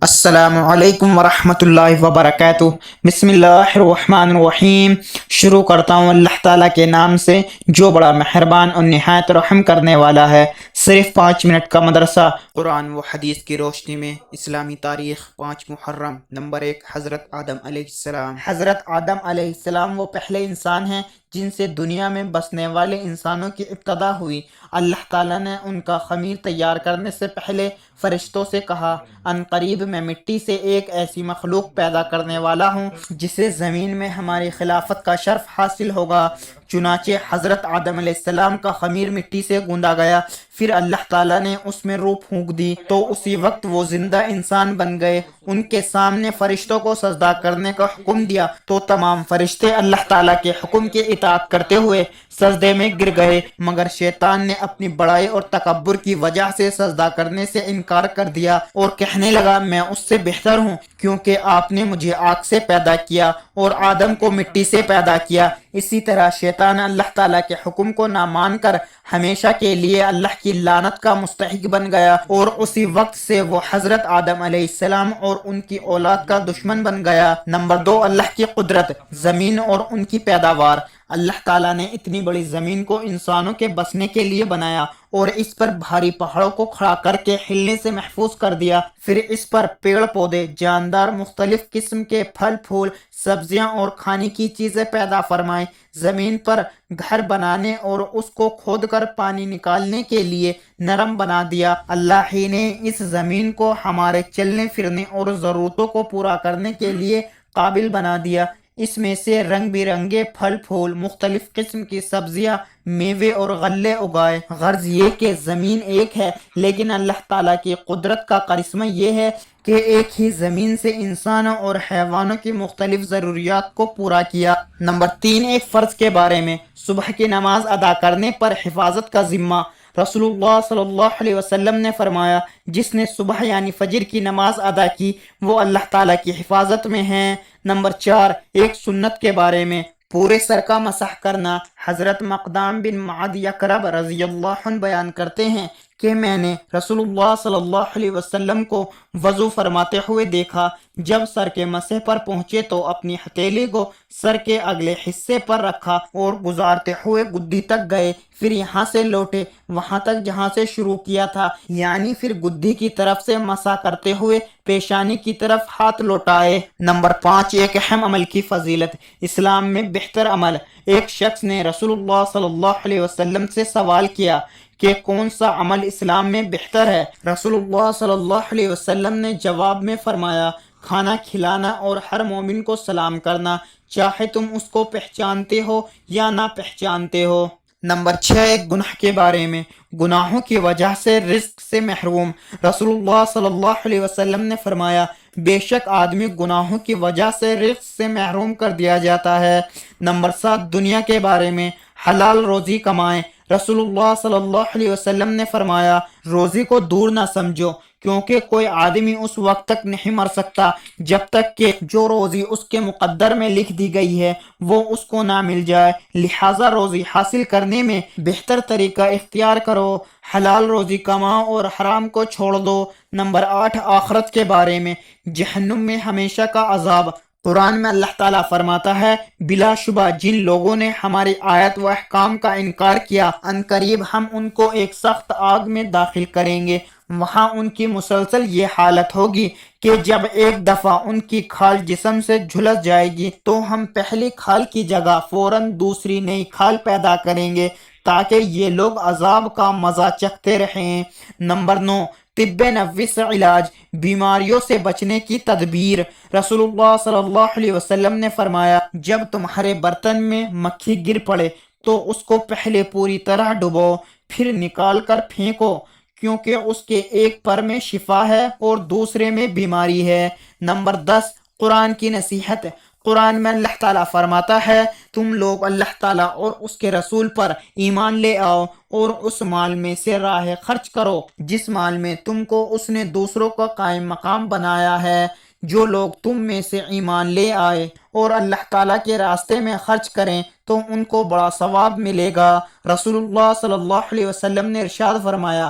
السلام علیکم ورحمۃ اللہ وبرکاتہ۔ بسم اللہ الرحمن الرحیم۔ شروع کرتا ہوں اللہ تعالیٰ کے نام سے جو بڑا مہربان اور نہایت رحم کرنے والا ہے۔ صرف 5 منٹ کا مدرسہ قرآن و حدیث کی روشنی میں اسلامی تاریخ 5 محرم۔ نمبر 1، حضرت آدم علیہ السلام۔ حضرت آدم علیہ السلام وہ پہلے انسان ہیں جن سے دنیا میں بسنے والے انسانوں کی ابتدا ہوئی۔ اللہ تعالیٰ نے ان کا خمیر تیار کرنے سے پہلے فرشتوں سے کہا، ان قریب میں مٹی سے ایک ایسی مخلوق پیدا کرنے والا ہوں جسے زمین میں ہماری خلافت کا شرف حاصل ہوگا۔ چنانچہ حضرت آدم علیہ السلام کا خمیر مٹی سے گوندا گیا، پھر اللہ تعالیٰ نے اس میں روح پھونک دی تو اسی وقت وہ زندہ انسان بن گئے۔ ان کے سامنے فرشتوں کو سجدہ کرنے کا حکم دیا تو تمام فرشتے اللہ تعالیٰ کے حکم کی اطاعت کرتے ہوئے سجدے میں گر گئے، مگر شیطان نے اپنی بڑائی اور تکبر کی وجہ سے سجدہ کرنے سے انکار کر دیا اور کہنے لگا، میں اس سے بہتر ہوں کیونکہ آپ نے مجھے آگ سے پیدا کیا اور آدم کو مٹی سے پیدا کیا۔ اسی طرح شیطان اللہ تعالیٰ کے حکم کو نہ مان کر ہمیشہ کے لیے اللہ کی لعنت کا مستحق بن گیا، اور اسی وقت سے وہ حضرت آدم علیہ السلام اور ان کی اولاد کا دشمن بن گیا۔ نمبر 2، اللہ کی قدرت، زمین اور ان کی پیداوار۔ اللہ تعالیٰ نے اتنی بڑی زمین کو انسانوں کے بسنے کے لیے بنایا اور اس پر بھاری پہاڑوں کو کھڑا کر کے ہلنے سے محفوظ کر دیا، پھر اس پر پیڑ پودے، جاندار، مختلف قسم کے پھل پھول، سبزیاں اور کھانے کی چیزیں پیدا فرمائیں۔ زمین پر گھر بنانے اور اس کو کھود کر پانی نکالنے کے لیے نرم بنا دیا۔ اللہ ہی نے اس زمین کو ہمارے چلنے پھرنے اور ضرورتوں کو پورا کرنے کے لیے قابل بنا دیا۔ اس میں سے رنگ برنگے پھل پھول، مختلف قسم کی سبزیاں، میوے اور غلے اگائے۔ غرض یہ کہ زمین ایک ہے، لیکن اللہ تعالیٰ کی قدرت کا کرشمہ یہ ہے کہ ایک ہی زمین سے انسانوں اور حیوانوں کی مختلف ضروریات کو پورا کیا۔ نمبر 3، ایک فرض کے بارے میں، صبح کی نماز ادا کرنے پر حفاظت کا ذمہ۔ رسول اللہ صلی اللہ علیہ وسلم نے فرمایا، جس نے صبح یعنی فجر کی نماز ادا کی وہ اللہ تعالیٰ کی حفاظت میں ہے۔ نمبر 4، ایک سنت کے بارے میں، پورے سر کا مسح کرنا۔ حضرت مقدام بن معد یکرب رضی اللہ عنہ بیان کرتے ہیں کہ میں نے رسول اللہ صلی اللہ علیہ وسلم کو وضو فرماتے ہوئے دیکھا۔ جب سر کے مسح پر پہنچے تو اپنی ہتھیلی کو سر کے اگلے حصے پر رکھا اور گزارتے ہوئے گدی تک گئے، پھر یہاں سے لوٹے وہاں تک جہاں سے شروع کیا تھا، یعنی پھر گدی کی طرف سے مسح کرتے ہوئے پیشانی کی طرف ہاتھ لوٹائے۔ نمبر 5، ایک اہم عمل کی فضیلت، اسلام میں بہتر عمل۔ ایک شخص نے رسول اللہ صلی اللہ علیہ وسلم سے سوال کیا کہ کون سا عمل اسلام میں بہتر ہے؟ رسول اللہ صلی اللہ علیہ وسلم نے جواب میں فرمایا، کھانا کھلانا اور ہر مومن کو سلام کرنا، چاہے تم اس کو پہچانتے ہو یا نہ پہچانتے ہو۔ نمبر 6، ایک گناہ کے بارے میں، گناہوں کی وجہ سے رزق سے محروم۔ رسول اللہ صلی اللہ علیہ وسلم نے فرمایا، بے شک آدمی گناہوں کی وجہ سے رزق سے محروم کر دیا جاتا ہے۔ نمبر 7، دنیا کے بارے میں، حلال روزی کمائیں۔ رسول اللہ صلی اللہ علیہ وسلم نے فرمایا، روزی کو دور نہ سمجھو، کیونکہ کوئی آدمی اس وقت تک نہیں مر سکتا جب تک کہ جو روزی اس کے مقدر میں لکھ دی گئی ہے وہ اس کو نہ مل جائے، لہٰذا روزی حاصل کرنے میں بہتر طریقہ اختیار کرو، حلال روزی کماؤ اور حرام کو چھوڑ دو۔ نمبر 8، آخرت کے بارے میں، جہنم میں ہمیشہ کا عذاب۔ قرآن میں اللہ تعالیٰ فرماتا ہے، بلا شبہ جن لوگوں نے ہماری آیت و احکام کا انکار کیا، ان قریب ہم ان کو ایک سخت آگ میں داخل کریں گے، وہاں ان کی مسلسل یہ حالت ہوگی کہ جب ایک دفعہ ان کی کھال جسم سے جھلس جائے گی تو ہم پہلی کھال کی جگہ فوراً دوسری نئی کھال پیدا کریں گے تاکہ یہ لوگ عذاب کا مزہ چکھتے رہیں۔ نمبر 9، طب نبوی سے علاج، بیماریوں سے بچنے کی تدبیر۔ رسول اللہ صلی اللہ علیہ وسلم نے فرمایا، جب تمہارے برتن میں مکھی گر پڑے تو اس کو پہلے پوری طرح ڈبو، پھر نکال کر پھینکو، کیونکہ اس کے ایک پر میں شفا ہے اور دوسرے میں بیماری ہے۔ نمبر 10، قرآن کی نصیحت۔ قرآن میں اللہ تعالیٰ فرماتا ہے، تم لوگ اللہ تعالیٰ اور اس کے رسول پر ایمان لے آؤ اور اس مال میں سے راہ خرچ کرو جس مال میں تم کو اس نے دوسروں کا قائم مقام بنایا ہے۔ جو لوگ تم میں سے ایمان لے آئے اور اللہ تعالیٰ کے راستے میں خرچ کریں تو ان کو بڑا ثواب ملے گا۔ رسول اللہ صلی اللہ علیہ وسلم نے ارشاد فرمایا،